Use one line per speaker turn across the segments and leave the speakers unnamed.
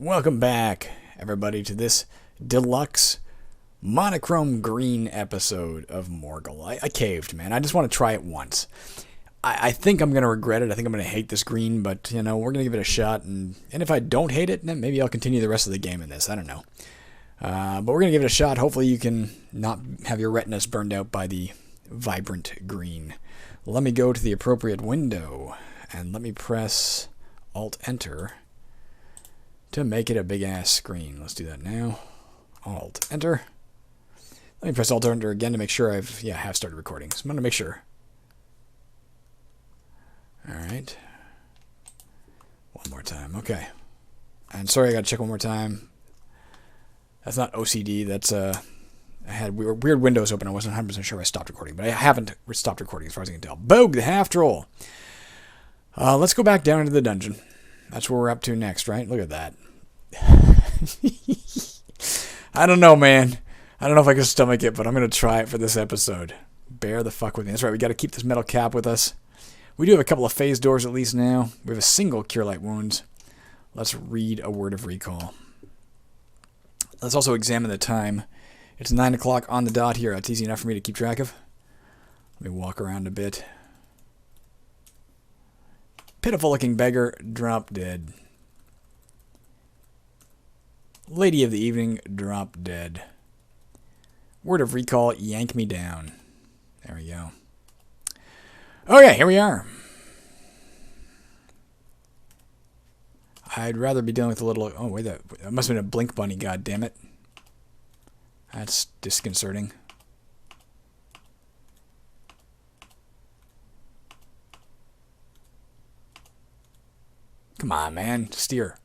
Welcome back, everybody, to this deluxe monochrome green episode of Morgul. I caved, man. I just want to try it once. I think I'm going to regret it. I think I'm going to hate this green, but, we're going to give it a shot. And if I don't hate it, then maybe I'll continue the rest of the game in this. I don't know. But we're going to give it a shot. Hopefully you can not have your retinas burned out by the vibrant green. Let me go to the appropriate window, and let me press Alt-Enter to make it a big-ass screen. Let's do that now. Alt-Enter. Let me press Alt-Enter again to make sure have started recording. So I'm going to make sure. Alright. One more time. Okay. And sorry, I got to check one more time. That's not OCD. That's, I had weird windows open. I wasn't 100% sure I stopped recording, but I haven't stopped recording as far as I can tell. Bogue, the half-troll. Let's go back down into the dungeon. That's where we're up to next, right? Look at that. I don't know, man. I don't know if I can stomach it, but I'm going to try it for this episode. Bear the fuck with me. That's right, we got to keep this metal cap with us. We do have a couple of phase doors at least now. We have a single Cure Light Wounds. Let's read a word of recall. Let's also examine the time. It's 9 o'clock on the dot here. It's easy enough for me to keep track of. Let me walk around a bit. Pitiful-looking beggar, drop dead. Lady of the evening, drop dead. Word of recall, yank me down. There we go. Okay, here we are. I'd rather be dealing with a little... Oh, wait, that must have been a blink bunny, goddammit. That's disconcerting. Come on, man. Steer.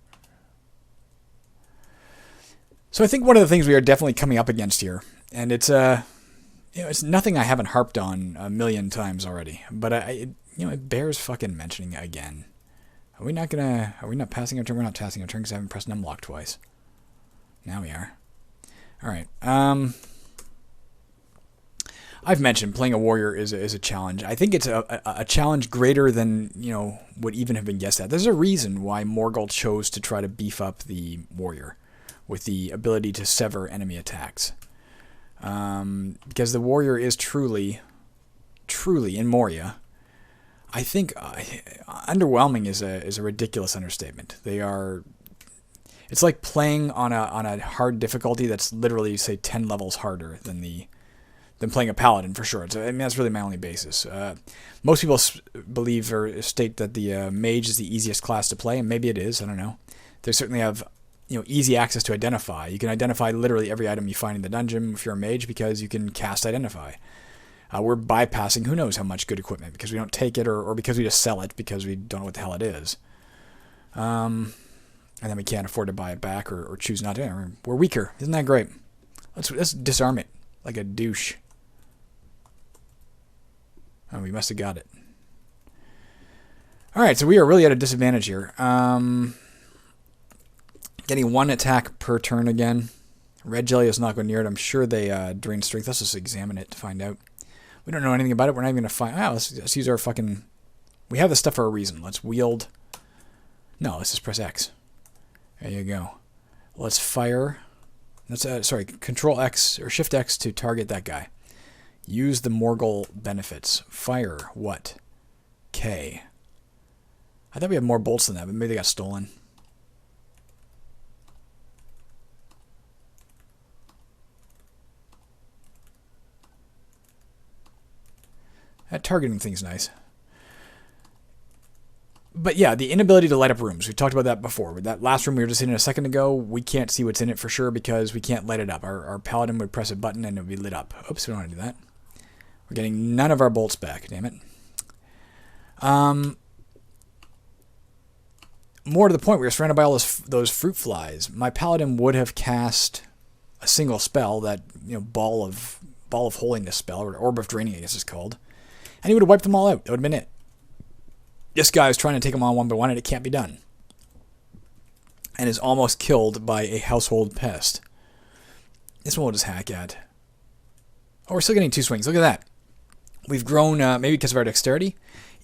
So I think one of the things we are definitely coming up against here, and it's it's nothing I haven't harped on a million times already, but it bears fucking mentioning again. Are we not passing our turn? We're not passing our turn because I haven't pressed numlock twice. Now we are. All right. I've mentioned playing a warrior is a challenge. I think it's a challenge greater than would even have been guessed at. There's a reason why Morgul chose to try to beef up the warrior with the ability to sever enemy attacks, because the warrior is truly in Moria. I think underwhelming is a ridiculous understatement. They are. It's like playing on a hard difficulty that's literally, say, 10 levels harder than playing a paladin, for sure. So, that's really my only basis. Most people believe or state that the mage is the easiest class to play, and maybe it is. I don't know. They certainly have easy access to identify. You can identify literally every item you find in the dungeon if you're a mage because you can cast identify. We're bypassing who knows how much good equipment because we don't take it or because we just sell it because we don't know what the hell it is. And then we can't afford to buy it back or choose not to. We're weaker. Isn't that great? Let's disarm it like a douche. Oh, we must have got it. All right, so we are really at a disadvantage here. Getting one attack per turn again. Red jelly is not going near it. I'm sure they drain strength. Let's just examine it to find out. We don't know anything about it. We're not even going to find... Oh, let's use our fucking... We have this stuff for a reason. Let's wield... No, let's just press X. There you go. Let's fire... Let's Control X or Shift X to target that guy. Use the Morgul benefits. Fire what? K. I thought we had more bolts than that, but maybe they got stolen. That targeting thing's nice. But yeah, the inability to light up rooms. We talked about that before. With that last room we were just in a second ago, we can't see what's in it for sure because we can't light it up. Our paladin would press a button and it would be lit up. Oops, we don't want to do that. We're getting none of our bolts back, damn it. More to the point, we were surrounded by all those fruit flies. My paladin would have cast a single spell, that ball of holiness spell, or orb of draining, I guess it's called. And he would have wiped them all out. That would have been it. This guy is trying to take them on one by one, and it can't be done. And is almost killed by a household pest. This one we'll just hack at. Oh, we're still getting 2 swings. Look at that. We've grown, maybe because of our dexterity.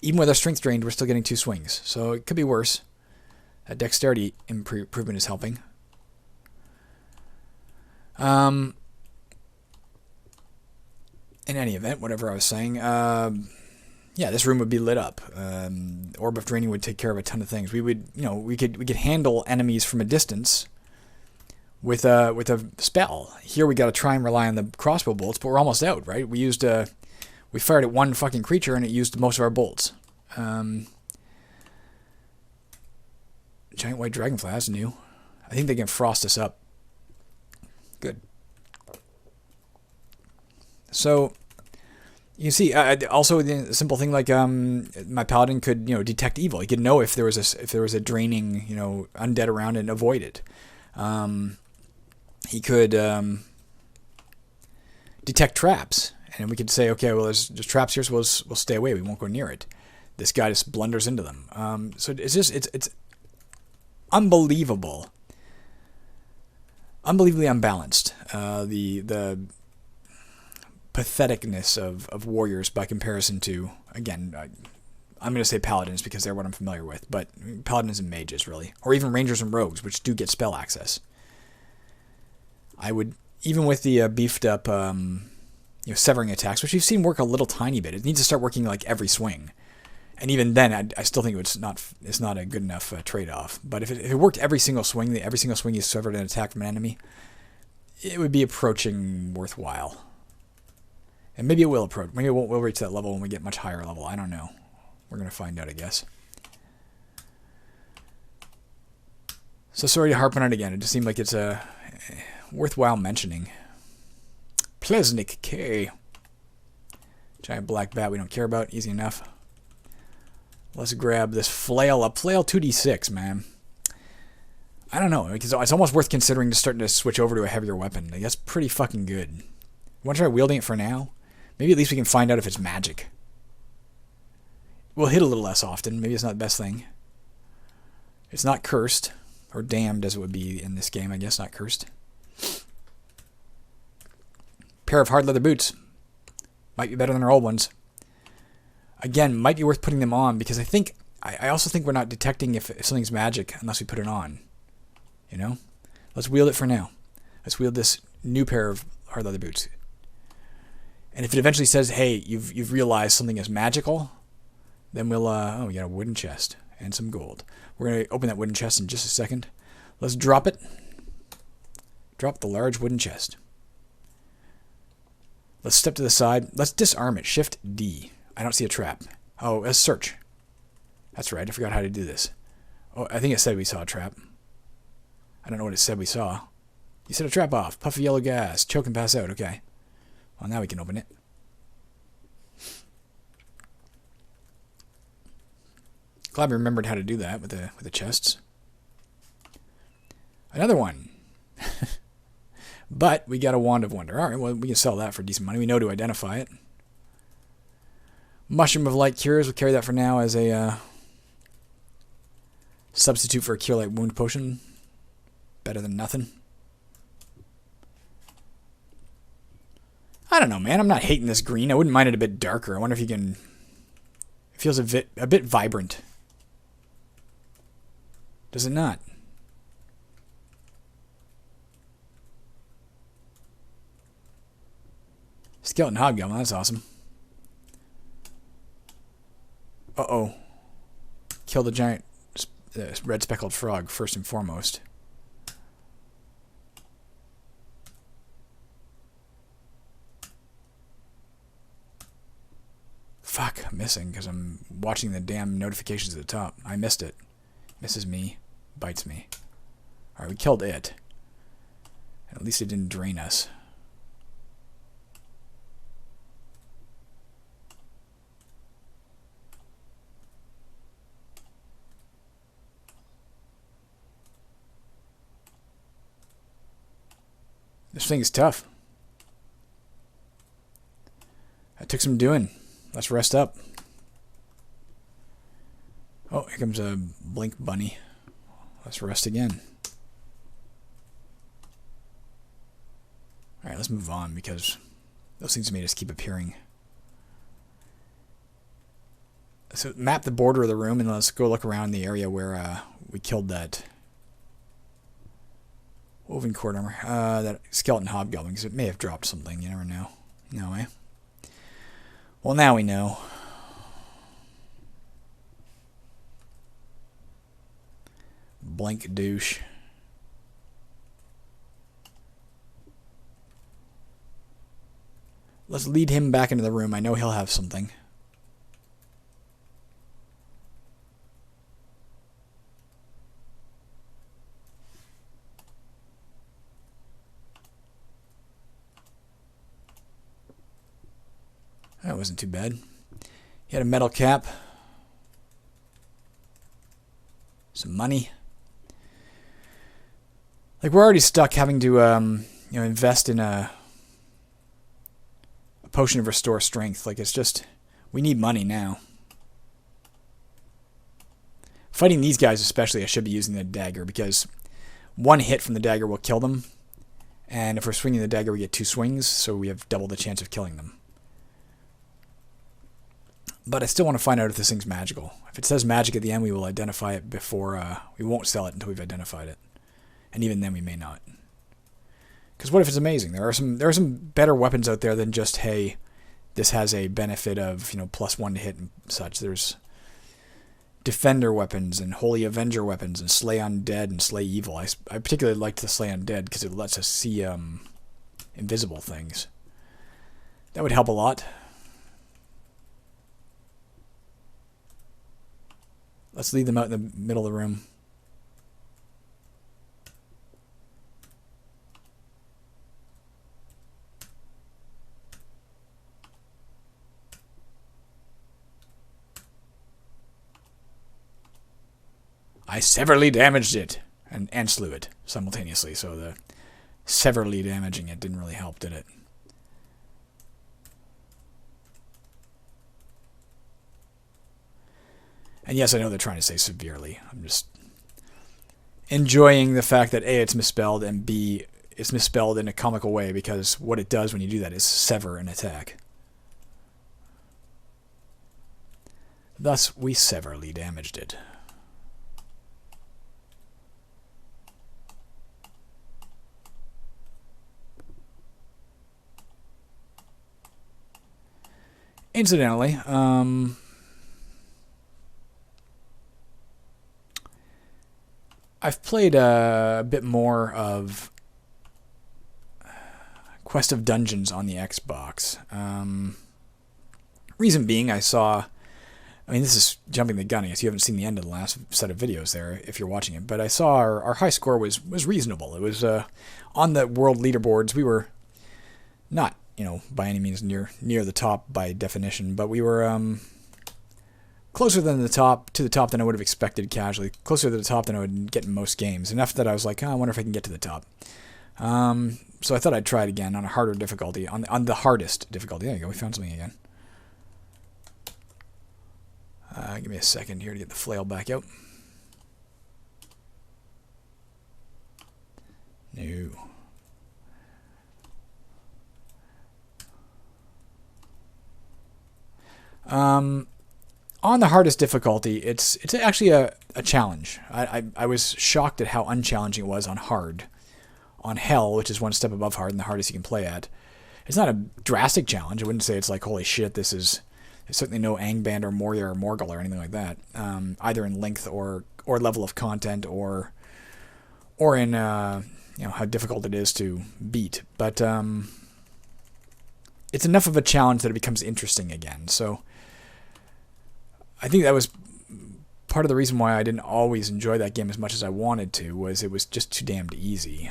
Even with our strength drained, we're still getting 2 swings. So it could be worse. That dexterity improvement is helping. In any event, whatever I was saying, yeah, this room would be lit up. Orb of Draining would take care of a ton of things. We would, we could handle enemies from a distance with a spell. Here we got to try and rely on the crossbow bolts, but we're almost out, right? We fired at one fucking creature and it used most of our bolts. Giant white dragonfly, that's new. I think they can frost us up. Good. So, you see, also the simple thing like my paladin could detect evil. He could know if there was a draining undead around and avoid it. He could detect traps, and we could say, okay, well, there's traps here, so we'll stay away. We won't go near it. This guy just blunders into them. So it's unbelievable, unbelievably unbalanced. The patheticness of warriors by comparison to, again, I'm going to say paladins because they're what I'm familiar with, but paladins and mages, really. Or even rangers and rogues, which do get spell access. I would, even with the beefed up severing attacks, which we've seen work a little tiny bit, it needs to start working like every swing. And even then, I still think it's not a good enough trade-off. But if it worked every single swing you severed an attack from an enemy, it would be approaching worthwhile. And maybe it will approach. Maybe we'll reach that level when we get much higher level. I don't know. We're going to find out, I guess. So sorry to harp on it again. It just seemed like it's worthwhile mentioning. Plesnik K. Giant black bat we don't care about. Easy enough. Let's grab this flail up. Flail 2d6, man. I don't know. It's almost worth considering just starting to switch over to a heavier weapon. Like, that's pretty fucking good. Want to try wielding it for now? Maybe at least we can find out if it's magic. We'll hit a little less often. Maybe it's not the best thing. It's not cursed. Or damned, as it would be in this game, I guess. Not cursed. Pair of hard leather boots. Might be better than our old ones. Again, might be worth putting them on, because I also think we're not detecting if something's magic unless we put it on. Let's wield it for now. Let's wield this new pair of hard leather boots. And if it eventually says, hey, you've realized something is magical, then we'll, we got a wooden chest and some gold. We're going to open that wooden chest in just a second. Let's drop it. Drop the large wooden chest. Let's step to the side. Let's disarm it. Shift D. I don't see a trap. Oh, let's search. That's right. I forgot how to do this. Oh, I think it said we saw a trap. I don't know what it said we saw. You set a trap off. Puff of yellow gas. Choke and pass out. Okay. Well, now we can open it. Glad we remembered how to do that with the chests. Another one. But we got a Wand of Wonder. All right, well, we can sell that for decent money. We know to identify it. Mushroom of Light Cures. We'll carry that for now as a substitute for a Cure Light Wound Potion. Better than nothing. I don't know, man. I'm not hating this green. I wouldn't mind it a bit darker. I wonder if you can... It feels a bit vibrant. Does it not? Skeleton Hobgoblin. That's awesome. Uh-oh. Kill the giant red speckled frog first and foremost. Fuck, I'm missing because I'm watching the damn notifications at the top. I missed it. Misses me. Bites me. Alright, we killed it. At least it didn't drain us. This thing is tough. That took some doing. Let's rest up. Oh, here comes a blink bunny. Let's rest again. Alright, let's move on because those things may just keep appearing. So map the border of the room and let's go look around the area where we killed that woven cord armor, that skeleton hobgoblin, because it may have dropped something. You never know. No, eh? Well, now we know. Blank douche. Let's lead him back into the room. I know he'll have something. That wasn't too bad. He had a metal cap. Some money. Like, we're already stuck having to invest in a potion of restore strength. Like, it's just, we need money now. Fighting these guys especially, I should be using the dagger, because one hit from the dagger will kill them, and if we're swinging the dagger we get 2 swings, so we have double the chance of killing them. But I still want to find out if this thing's magical. If it says magic at the end, we will identify it before, we won't sell it until we've identified it. And even then we may not. Because what if it's amazing? There are some better weapons out there than just, hey, this has a benefit of, +1 to hit and such. There's defender weapons and holy avenger weapons and slay undead and slay evil. I particularly liked the slay undead because it lets us see invisible things. That would help a lot. Let's lead them out in the middle of the room. I severely damaged it and slew it simultaneously, so the severely damaging it didn't really help, did it? And yes, I know they're trying to say severely. I'm just enjoying the fact that A, it's misspelled, and B, it's misspelled in a comical way, because what it does when you do that is sever an attack. Thus, we severely damaged it. Incidentally, I've played a bit more of Quest of Dungeons on the Xbox. Reason being, this is jumping the gun. I guess you haven't seen the end of the last set of videos there if you're watching it, but I saw our high score was reasonable. It was on the world leaderboards. We were not, by any means near the top by definition, but we were closer to the top than I would have expected casually, closer to the top than I would get in most games. Enough that I was like, I wonder if I can get to the top. So I thought I'd try it again on a harder difficulty, on the hardest difficulty. There you go, we found something again. Give me a second here to get the flail back out. No. On the hardest difficulty, it's actually a challenge. I was shocked at how unchallenging it was on hard. On hell, which is one step above hard and the hardest you can play at, it's not a drastic challenge. I wouldn't say it's like, holy shit, there's certainly no Angband or Moria or Morgul or anything like that, either in length or level of content or in how difficult it is to beat. But it's enough of a challenge that it becomes interesting again. So I think that was part of the reason why I didn't always enjoy that game as much as I wanted to, was it was just too damned easy.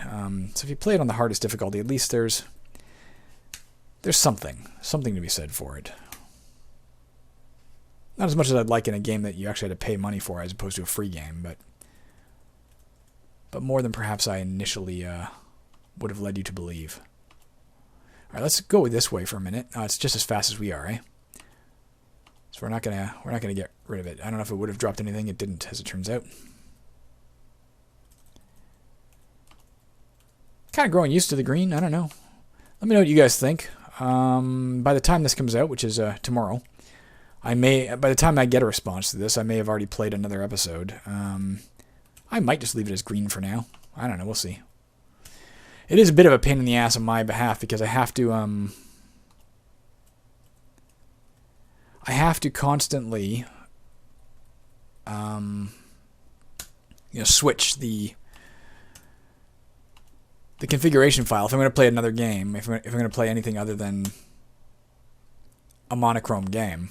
So if you play it on the hardest difficulty, at least there's something to be said for it. Not as much as I'd like in a game that you actually had to pay money for as opposed to a free game, but more than perhaps I initially would have led you to believe. All right, let's go this way for a minute. It's just as fast as we are, eh? So we're not gonna get rid of it. I don't know if it would have dropped anything. It didn't, as it turns out. Kind of growing used to the green. I don't know. Let me know what you guys think. By the time this comes out, which is tomorrow, by the time I get a response to this, I may have already played another episode. I might just leave it as green for now. I don't know. We'll see. It is a bit of a pain in the ass on my behalf because I have to constantly switch the configuration file if I'm going to play another game, if I'm going to play anything other than a monochrome game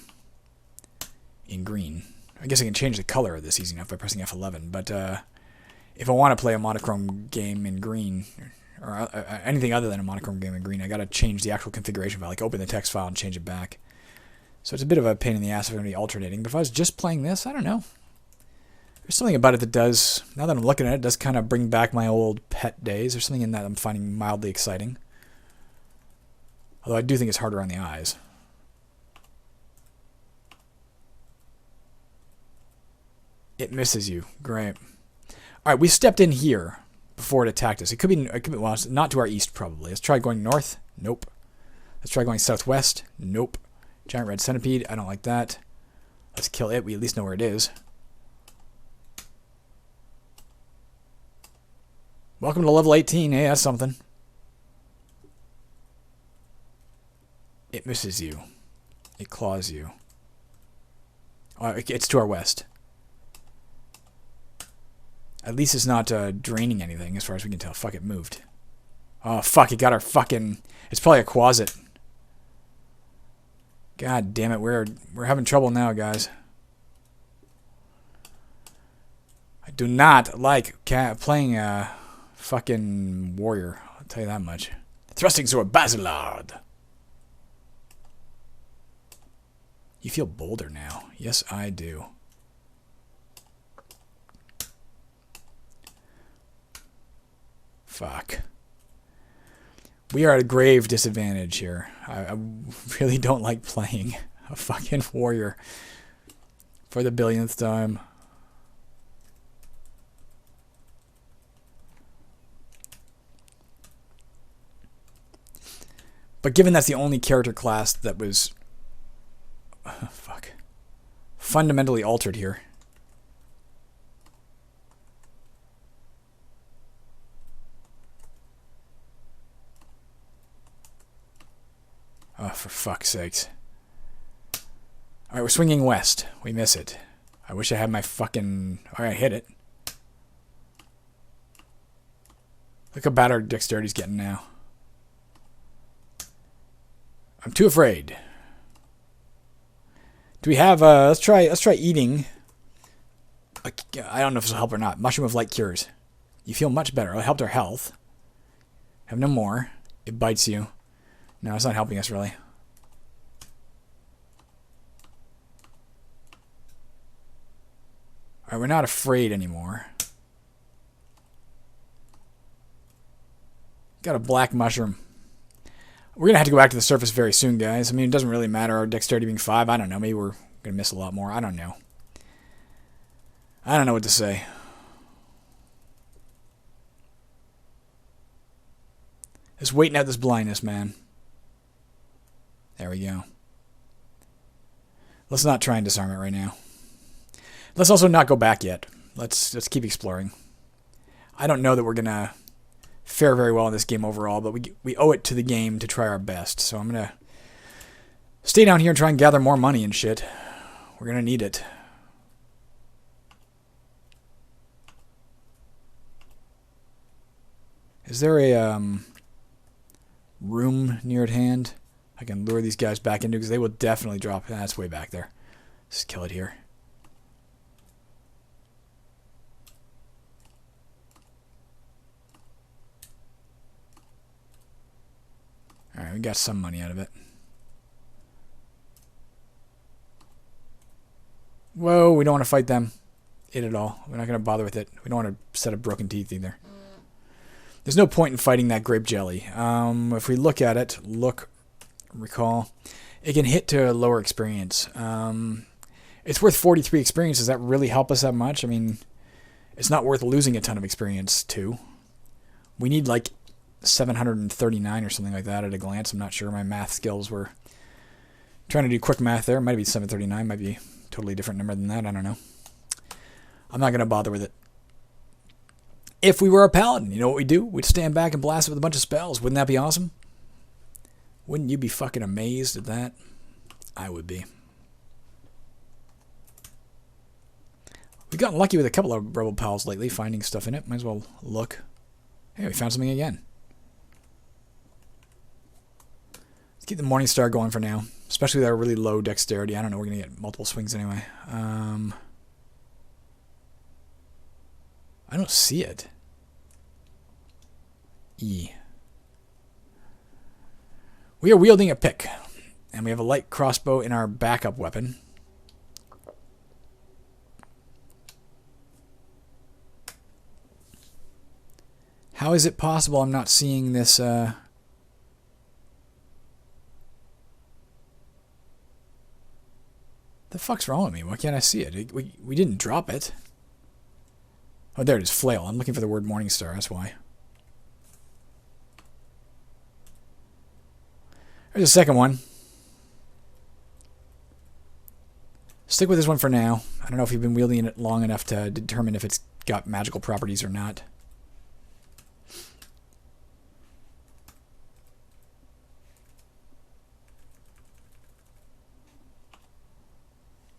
in green. I guess I can change the color of this easy enough by pressing F11, but if I want to play a monochrome game in green, or anything other than a monochrome game in green, I got to change the actual configuration file, like open the text file and change it back. So it's a bit of a pain in the ass if I'm going to be alternating, but if I was just playing this, I don't know. There's something about it that does, now that I'm looking at it, does kind of bring back my old pet days. There's something in that I'm finding mildly exciting. Although I do think it's harder on the eyes. It misses you. Great. Alright, we stepped in here before it attacked us. It could be well, it's not to our east, probably. Let's try going north. Nope. Let's try going southwest. Nope. Giant red centipede. I don't like that. Let's kill it. We at least know where it is. Welcome to level 18. Hey, that's something. It misses you. It claws you. Oh, it's to our west. At least it's not draining anything as far as we can tell. Fuck, it moved. Oh, fuck, it got our fucking... It's probably a quasit. God damn it, we're having trouble now, guys. I do not like playing a fucking warrior. I'll tell you that much. Thrusting sword, Basilard. You feel bolder now. Yes, I do. Fuck. We are at a grave disadvantage here. I really don't like playing a fucking warrior for the billionth time. But given that's the only character class that was fundamentally altered here. Oh, for fuck's sakes. Alright, we're swinging west. We miss it. I wish I had my fucking... Alright, hit it. Look how bad our dexterity's getting now. I'm too afraid. Do we have... let's try eating... I don't know if this will help or not. Mushroom of light cures. You feel much better. It helped our health. Have no more. It bites you. No, it's not helping us, really. Alright, we're not afraid anymore. Got a black mushroom. We're going to have to go back to the surface very soon, guys. I mean, it doesn't really matter. Our dexterity being 5, I don't know. Maybe we're going to miss a lot more. I don't know. I don't know what to say. Just waiting out this blindness, man. There we go. Let's not try and disarm it right now. Let's also not go back yet. Let's keep exploring. I don't know that we're going to fare very well in this game overall, but we owe it to the game to try our best. So I'm going to stay down here and try and gather more money and shit. We're going to need it. Is there a room near at hand I can lure these guys back into? Because they will definitely drop. That's way back there. Just kill it here. Alright, we got some money out of it. Whoa, we don't want to fight them. It at all. We're not going to bother with it. We don't want to set up broken teeth either. There's no point in fighting that grape jelly. If we look at it, recall, it can hit to a lower experience. It's worth 43 experience. Does that really help us that much? I mean, it's not worth losing a ton of experience too. We need like 739 or something like that at a glance. I'm not sure. My math skills were trying to do quick math there. It might be 739. Might be a totally different number than that. I don't know. I'm not going to bother with it. If we were a paladin, you know what we'd do? We'd stand back and blast it with a bunch of spells. Wouldn't that be awesome? Wouldn't you be fucking amazed at that? I would be. We've gotten lucky with a couple of Rebel Pals lately, finding stuff in it. Might as well look. Hey, we found something again. Let's keep the Morning Star going for now. Especially with our really low dexterity. I don't know, we're going to get multiple swings anyway. I don't see it. E. We are wielding a pick. And we have a light crossbow in our backup weapon. How is it possible I'm not seeing this? The fuck's wrong with me? Why can't I see it? We didn't drop it. Oh, there it is. Flail. I'm looking for the word Morningstar. That's why. There's a second one. Stick with this one for now. I don't know if you've been wielding it long enough to determine if it's got magical properties or not.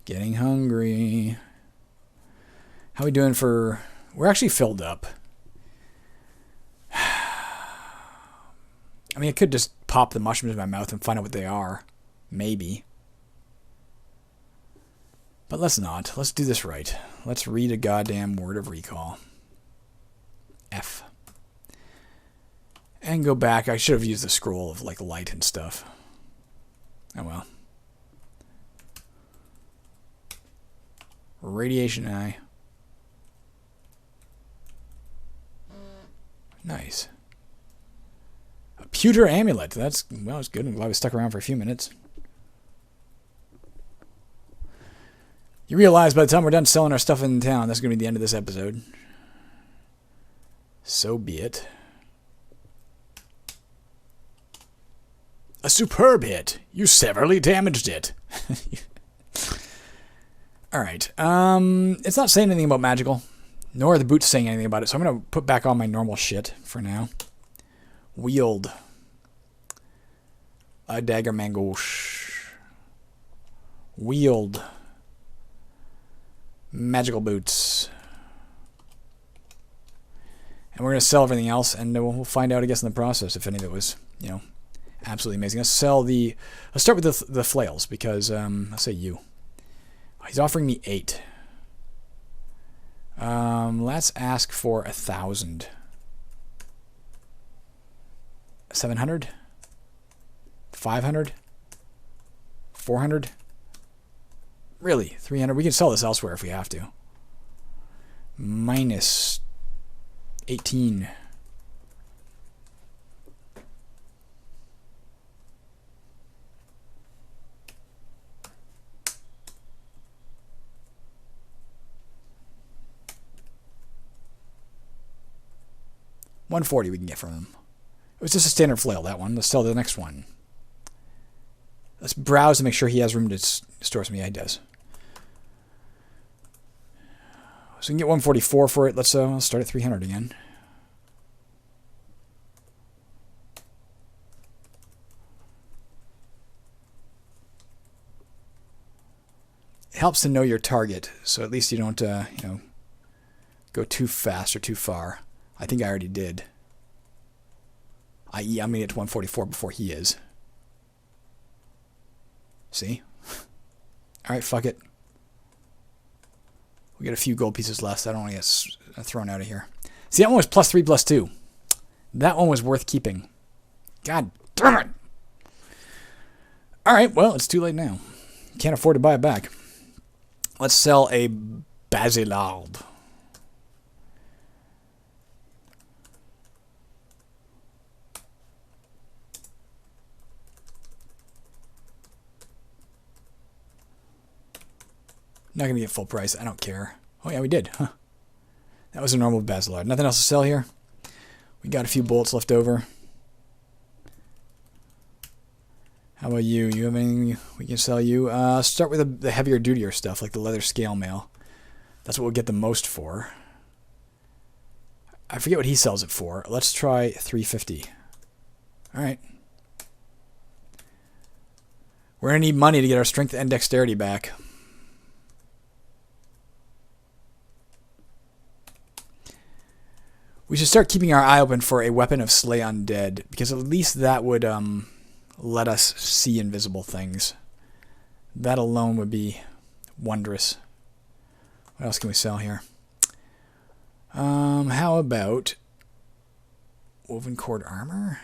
Getting hungry. How are we doing for... We're actually filled up. I mean, I could just pop the mushrooms in my mouth and find out what they are. Maybe. But let's not. Let's do this right. Let's read a goddamn word of recall. F. And go back. I should have used the scroll of, like, light and stuff. Oh, well. Radiation eye. Nice. A pewter amulet. That's good. I'm glad we stuck around for a few minutes. You realize by the time we're done selling our stuff in town, that's going to be the end of this episode. So be it. A superb hit. You severely damaged it. Alright. It's not saying anything about magical. Nor are the boots saying anything about it. So I'm going to put back on my normal shit for now. Wield. A dagger mangosh. Wield. Magical boots. And we're going to sell everything else. And we'll find out, I guess, in the process if any of it was, you know, absolutely amazing. Let's start with the flails. Because, let's say you. He's offering me 8. Let's ask for 1,000. 700? 500? 400? Really? 300? We can sell this elsewhere if we have to. Minus 18. $140 we can get from him. It was just a standard flail, that one. Let's sell the next one. Let's browse to make sure he has room to store some. Yeah, he does. So we can get 144 for it. Let's start at 300 again. It helps to know your target, so at least you don't, go too fast or too far. I think I already did. i.e. I'm going to get to 144 before he is. See? Alright, fuck it. We got a few gold pieces left. I don't want to get thrown out of here. See, that one was +3/+2. That one was worth keeping. God damn it! Alright, well, it's too late now. Can't afford to buy it back. Let's sell a Basilard. Not going to get full price. I don't care. Oh, yeah, we did. Huh. That was a normal Basilard. Nothing else to sell here? We got a few bolts left over. How about you? You have anything we can sell you? Start with the heavier, dutier stuff, like the leather scale mail. That's what we'll get the most for. I forget what he sells it for. Let's try 350. All right. We're going to need money to get our strength and dexterity back. We should start keeping our eye open for a weapon of slay undead, because at least that would let us see invisible things. That alone would be wondrous. What else can we sell here? How about woven cord armor?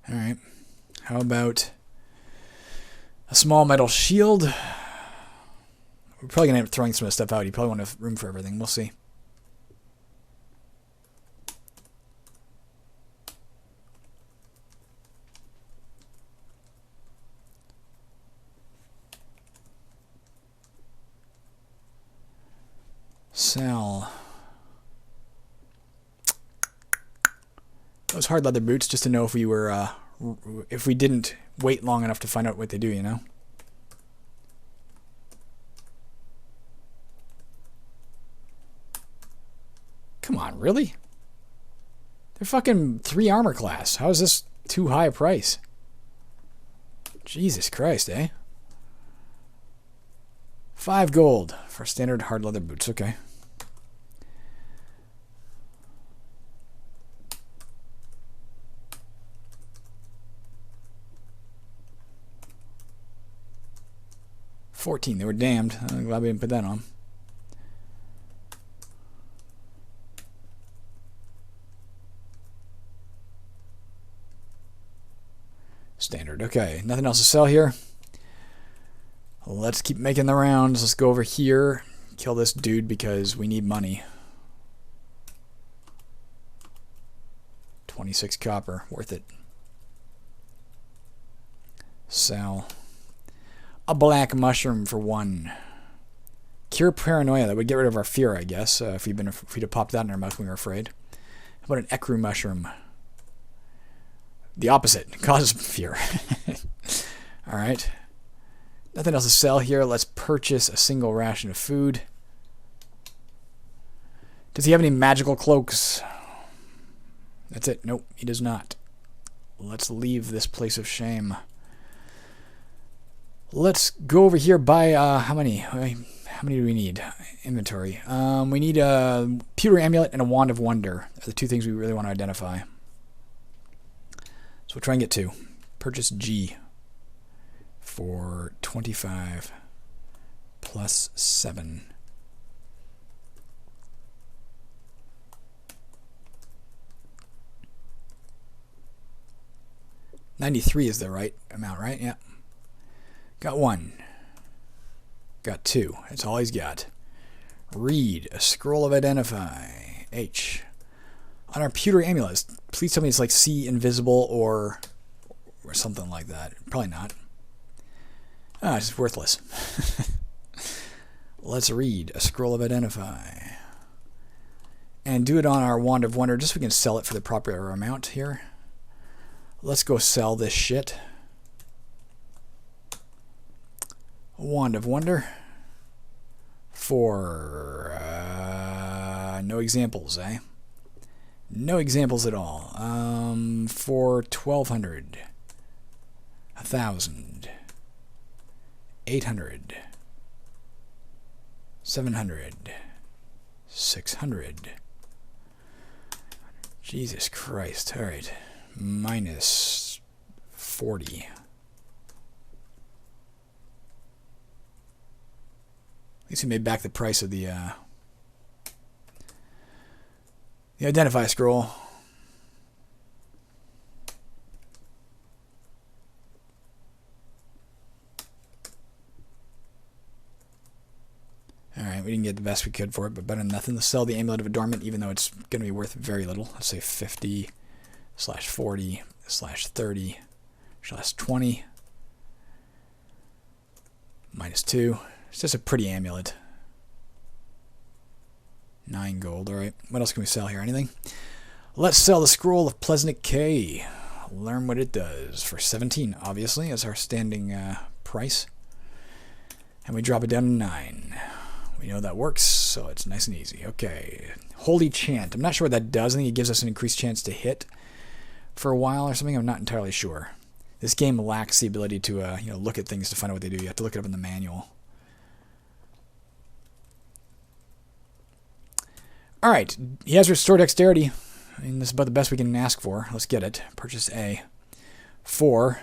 All right. How about a small metal shield? We're probably going to end up throwing some of the stuff out. You probably won't have room for everything. We'll see. Sell. Those hard leather boots, just to know if we were, if we didn't wait long enough to find out what they do, you know? Come on, really? They're fucking 3 armor class. How is this too high a price? Jesus Christ, eh? 5 gold for standard hard leather boots. Okay. $14. They were damned. I'm glad we didn't put that on. Standard. Okay. Nothing else to sell here. Let's keep making the rounds. Let's go over here. Kill this dude because we need money. 26 copper. Worth it. Sell. A black mushroom for 1. Cure paranoia. That would get rid of our fear, I guess. If we'd have popped that in our mouth when we were afraid. How about an ecru mushroom? The opposite. Causes fear. Alright. Nothing else to sell here. Let's purchase a single ration of food. Does he have any magical cloaks? That's it. Nope, he does not. Let's leave this place of shame. Let's go over here, buy, how many? How many do we need? Inventory. We need a pewter amulet and a wand of wonder. Are the 2 things we really want to identify. So we'll try and get 2. Purchase G for 25 plus 7. $93 is the right amount, right? Yeah. Got 1. Got 2. That's all he's got. Read. A scroll of identify. H. On our pewter amulets, please tell me it's like see invisible or something like that. Probably not. Ah, it's worthless. Let's read. A scroll of identify. And do it on our wand of wonder just so we can sell it for the proper amount here. Let's go sell this shit. Wand of wonder for no examples, eh? No examples at all. For 1,200, 1,000, 800, 700, 600. Jesus Christ! All right, minus 40. At least we made back the price of the identify scroll. Alright, we didn't get the best we could for it, but better than nothing. Let's sell the amulet of adornment, even though it's going to be worth very little. Let's say 50 / 40 / 30 / 20 minus 2. It's just a pretty amulet. 9 gold, alright. What else can we sell here? Anything? Let's sell the Scroll of Pleasant K. Learn what it does for 17, obviously, as our standing price. And we drop it down to 9. We know that works, so it's nice and easy. Okay. Holy Chant. I'm not sure what that does. I think it gives us an increased chance to hit for a while or something. I'm not entirely sure. This game lacks the ability to look at things to find out what they do. You have to look it up in the manual. All right. He has restored dexterity. I mean, this is about the best we can ask for. Let's get it. Purchase A. 4.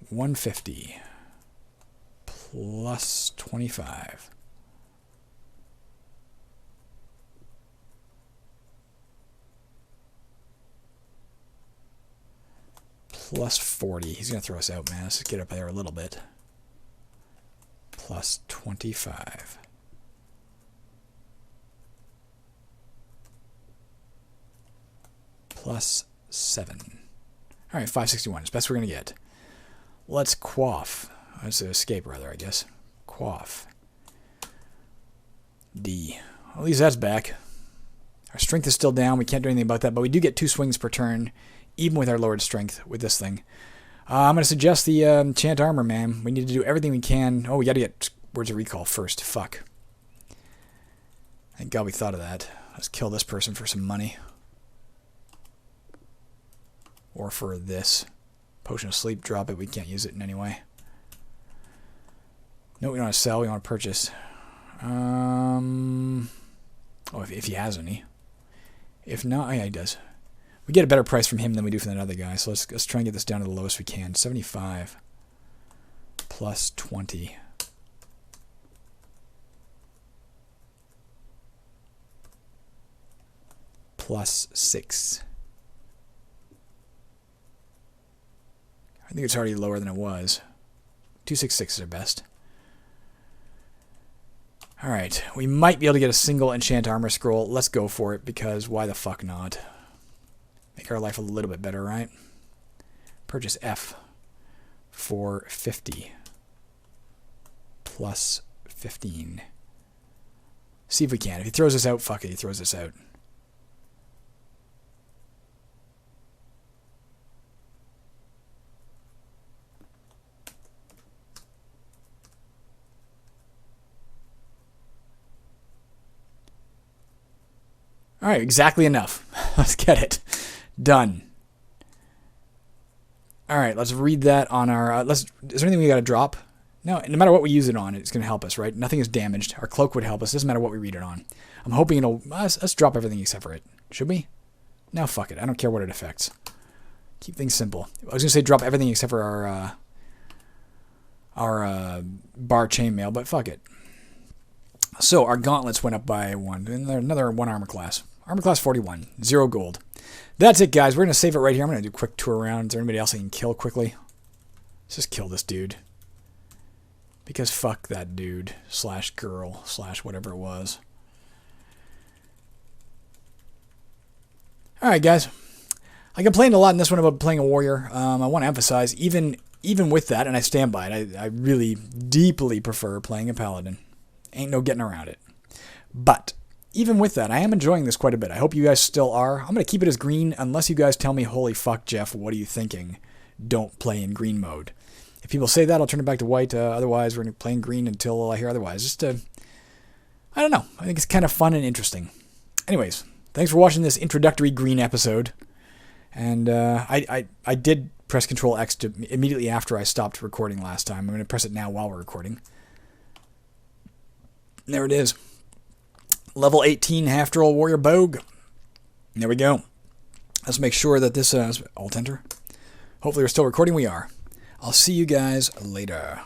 150. Plus 25. Plus 40. He's going to throw us out, man. Let's get up there a little bit. Plus 25. Plus 7. All right, 561. It's best we're going to get. Let's quaff. Let's escape, rather, I guess. Quaff. D. At least that's back. Our strength is still down. We can't do anything about that, but we do get 2 swings per turn, even with our lowered strength with this thing. I'm going to suggest the Chant Armor, man. We need to do everything we can. Oh, we got to get Words of Recall first. Fuck. Thank God we thought of that. Let's kill this person for some money. Or for this. Potion of Sleep, drop it. We can't use it in any way. No, we don't want to sell. We want to purchase. Oh, if he has any. If not, oh yeah, he does. We get a better price from him than we do from that other guy. So let's try and get this down to the lowest we can. 75 plus 20. Plus 6. I think it's already lower than it was. 266 is our best. Alright, we might be able to get a single enchant armor scroll. Let's go for it, because why the fuck not? Make our life a little bit better, right? Purchase F for 50. Plus 15. See if we can. If he throws us out, fuck it, he throws us out. All right, exactly enough. Let's get it. Done. All right, let's read that on our... Is there anything we got to drop? No matter what we use it on, it's going to help us, right? Nothing is damaged. Our cloak would help us. Doesn't matter what we read it on. I'm hoping it'll... Let's drop everything except for it. Should we? No, fuck it. I don't care what it affects. Keep things simple. I was going to say drop everything except for our bar chainmail, but fuck it. So our gauntlets went up by 1. Another 1 armor class. Armor class 41. 0 gold. That's it, guys. We're going to save it right here. I'm going to do a quick tour around. Is there anybody else I can kill quickly? Let's just kill this dude. Because fuck that dude. Slash girl. Slash whatever it was. Alright, guys. I complained a lot in this one about playing a warrior. I want to emphasize, even with that, and I stand by it, I really deeply prefer playing a paladin. Ain't no getting around it. But even with that, I am enjoying this quite a bit. I hope you guys still are. I'm going to keep it as green unless you guys tell me, holy fuck, Jeff, what are you thinking? Don't play in green mode. If people say that, I'll turn it back to white. Otherwise, we're going to play in green until I hear otherwise. Just I don't know. I think it's kind of fun and interesting. Anyways, thanks for watching this introductory green episode. And I did press Control X immediately after I stopped recording last time. I'm going to press it now while we're recording. There it is. Level 18 Half-Droll Warrior Bogue. There we go. Let's make sure that this... Alt-enter. Hopefully we're still recording. We are. I'll see you guys later.